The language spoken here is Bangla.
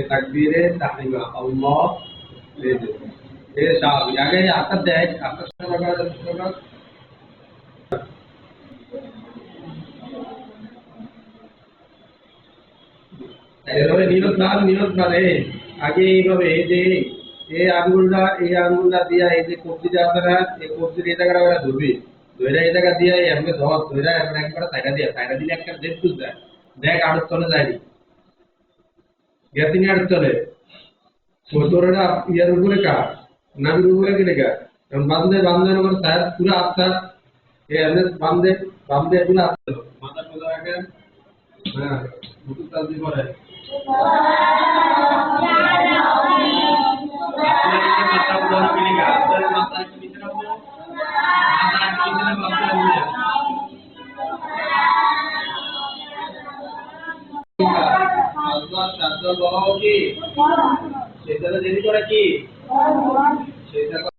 তাকবীরে তাহরিমা আল্লাহ স্বাভাবিক। আগে আকার দেখ, আকার এভাবে নিয়ত মানে আগে এইভাবে এই যে এই আঙ্গুলটা দিয়া এই যে কবজিটা আছে না, এই কবজির এই জায়গাটা ওরা ধরবি, ধরে এই জায়গা দিয়ে এমনি ধর, ধরে এমন একবার সাইডা দিলে একটা দেখ তুই যায়, দেখ আড়ত তলে যায়নি, গেছিনি আড়ত তলে, তোর এটা ইয়ার উপরে কার নামের উপরে গেলে কার, কারণ বান্ধে আমার স্যার পুরো আস্থা এমনি বান্ধে পুরো আস্থা মাথা সোজা রাখেন। হ্যাঁ, বুকুর তালদি করে মাথা উদাহরণ মিলেগা, মাথা একটু নিচে রাখবো, মাথা একটু নিচে রাখবো, আল্লাহ শান্ত বহ কি সেটা দেরি করে কি সেটা